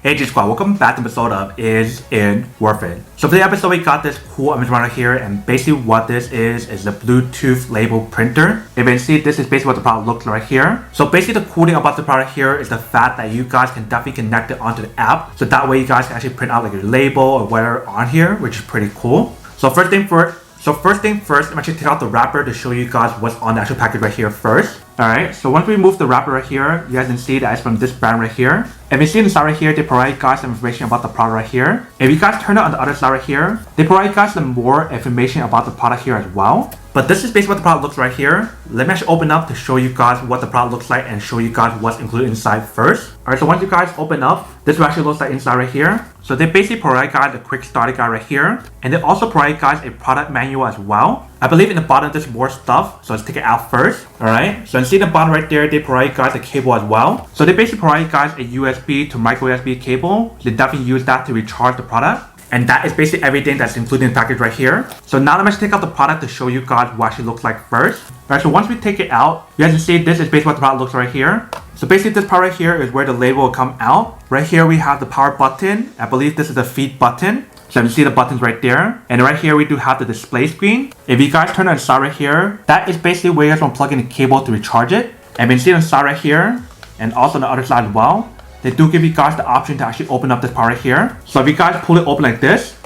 Hey G Squad, welcome back to an episode of Is It Worth It? So for the episode we got this cool image right here, and basically what this is a Bluetooth label printer. If you can see, this is basically what the product looks like here. So basically the cool thing about the product here is the fact that you guys can definitely connect it onto the app. So that way you guys can actually print out like your label or whatever on here, which is pretty cool. So first thing first, I'm actually take out the wrapper to show you guys what's on the actual package right here first. Alright, so once we remove the wrapper right here, you guys can see that it's from this brand right here. If you see inside right here, they provide you guys some information about the product right here. If you guys turn it on the other side right here, they provide you guys some more information about the product here as well. But this is basically what the product looks right here. Let me actually open up to show you guys what the product looks like and show you guys what's included inside first. Alright, so once you guys open up, this will actually looks like inside right here. So they basically provide guys a quick starter guide right here. And they also provide guys a product manual as well. I believe in the bottom there's more stuff, so let's take it out first. Alright, so you see the bottom right there, they provide guys a cable as well. So they basically provide guys a USB to micro USB cable. So they definitely use that to recharge the product. And that is basically everything that's included in the package right here. So now let me take out the product to show you guys what it actually looks like first. Alright, so once we take it out, you guys can see this is basically what the product looks like right here. So basically this part right here is where the label will come out. Right here we have the power button. I believe this is the feed button. So you can see the buttons right there. And right here we do have the display screen. If you guys turn on the side right here, that is basically where you guys want to plug in the cable to recharge it. And you can see on the side right here, and also on the other side as well, they do give you guys the option to actually open up this part right here. So if you guys pull it open like this,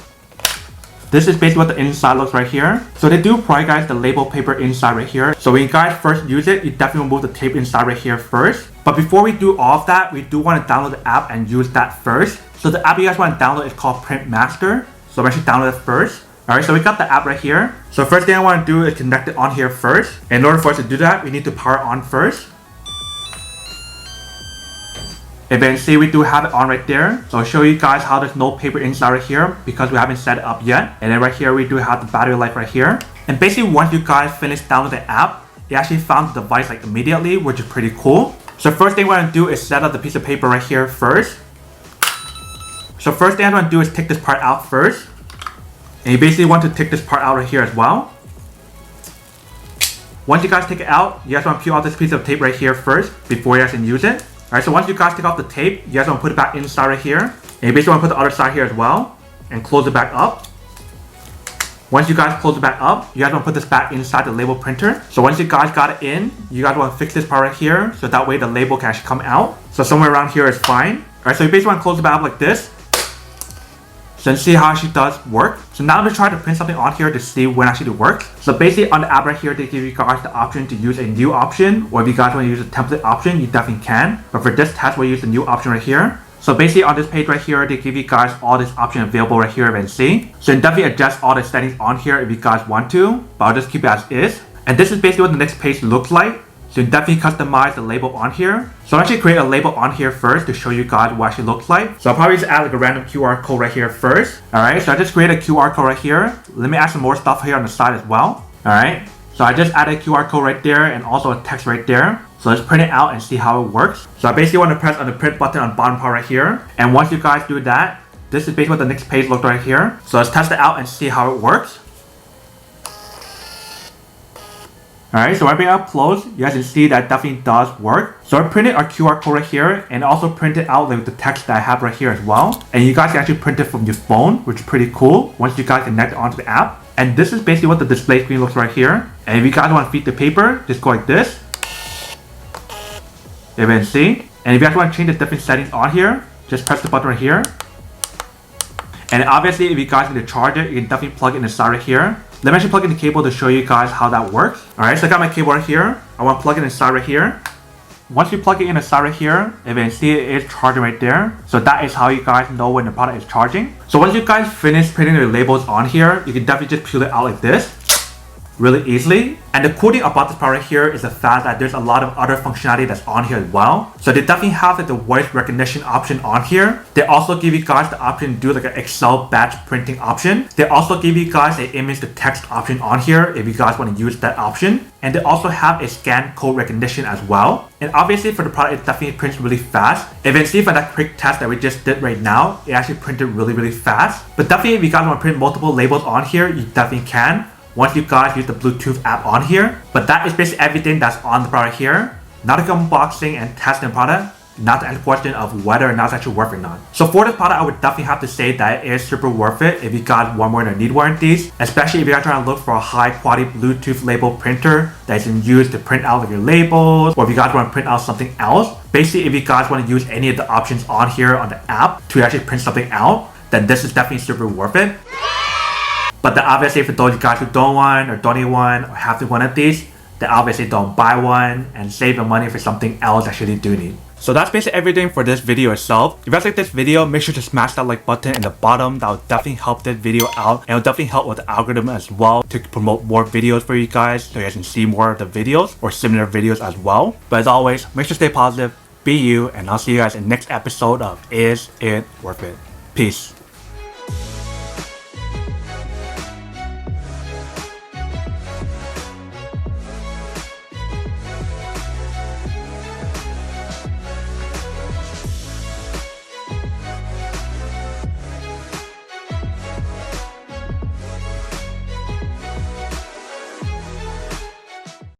this is basically what the inside looks right here. So they do provide guys the label paper inside right here. So when you guys first use it, you definitely remove the tape inside right here first. But before we do all of that, we do want to download the app and use that first. So the app you guys want to download is called Print Master. So I'm actually download it first. Alright, so we got the app right here. So first thing I want to do is connect it on here first. And in order for us to do that, we need to power on first. If you can see, we do have it on right there. So I'll show you guys how there's no paper inside right here because we haven't set it up yet. And then right here, we do have the battery life right here. And basically, once you guys finish downloading the app, it actually found the device like immediately, which is pretty cool. So first thing we're going to do is set up the piece of paper right here first. So first thing I'm going to do is take this part out first. And you basically want to take this part out right here as well. Once you guys take it out, you guys want to peel out this piece of tape right here first before you guys can use it. Alright, so once you guys take off the tape, you guys want to put it back inside right here. And you basically want to put the other side here as well. And close it back up. Once you guys close it back up, you guys want to put this back inside the label printer. So once you guys got it in, you guys want to fix this part right here. So that way the label can actually come out. So somewhere around here is fine. Alright, so you basically want to close it back up like this. So you see how it actually does work. So now I'm going to try to print something on here to see when actually it works. So basically on the app right here, they give you guys the option to use a new option. Or if you guys want to use a template option, you definitely can. But for this test, we'll use the new option right here. So basically on this page right here, they give you guys all this option available right here, and see. So you can definitely adjust all the settings on here if you guys want to. But I'll just keep it as is. And this is basically what the next page looks like. So you definitely customize the label on here. So I'll actually create a label on here first to show you guys what it actually looks like. So I'll probably just add like a random QR code right here first. Alright, so I just created a QR code right here. Let me add some more stuff here on the side as well. Alright, so I just added a QR code right there and also a text right there. So let's print it out and see how it works. So I basically want to press on the print button on the bottom part right here. And once you guys do that, this is basically what the next page looks like right here. So let's test it out and see how it works. Alright, so when I bring it up close, you guys can see that definitely does work. So I printed our QR code right here and also printed out like the text that I have right here as well. And you guys can actually print it from your phone, which is pretty cool once you guys connect it onto the app. And this is basically what the display screen looks right here. And if you guys want to feed the paper, just go like this. If you can see. And if you guys want to change the different settings on here, just press the button right here. And obviously, if you guys need to charge it, you can definitely plug it in the side right here. Let me actually plug in the cable to show you guys how that works. Alright, so I got my cable right here. I want to plug it inside right here. Once you plug it in the side right here, if you can see it is charging right there. So that is how you guys know when the product is charging. So once you guys finish printing your labels on here, you can definitely just peel it out like this. Really easily. And the cool thing about this part right here is the fact that there's a lot of other functionality that's on here as well. So they definitely have like the voice recognition option on here. They also give you guys the option to do like an Excel batch printing option. They also give you guys an image to text option on here if you guys want to use that option. And they also have a scan code recognition as well. And obviously for the product, it definitely prints really fast. If you can see from that quick test that we just did right now, it actually printed really fast. But definitely if you guys want to print multiple labels on here, you definitely can once you guys use the Bluetooth app on here. But that is basically everything that's on the product here. Now to go unboxing and testing the product, not to answer the question of whether or not it's actually worth it or not. So for this product, I would definitely have to say that it is super worth it if you guys want more than need warranties, especially if you guys trying to look for a high quality Bluetooth label printer that you can use to print out your labels, or if you guys want to print out something else. Basically, if you guys want to use any of the options on here on the app to actually print something out, then this is definitely super worth it. But then obviously for those guys who don't want or don't need one or have to one of these, then obviously don't buy one and save the money for something else that you really do need. So that's basically everything for this video itself. If you guys like this video, make sure to smash that like button in the bottom. That will definitely help this video out, and it will definitely help with the algorithm as well to promote more videos for you guys so you guys can see more of the videos or similar videos as well. But as always, make sure to stay positive, be you, and I'll see you guys in the next episode of Is It Worth It? Peace.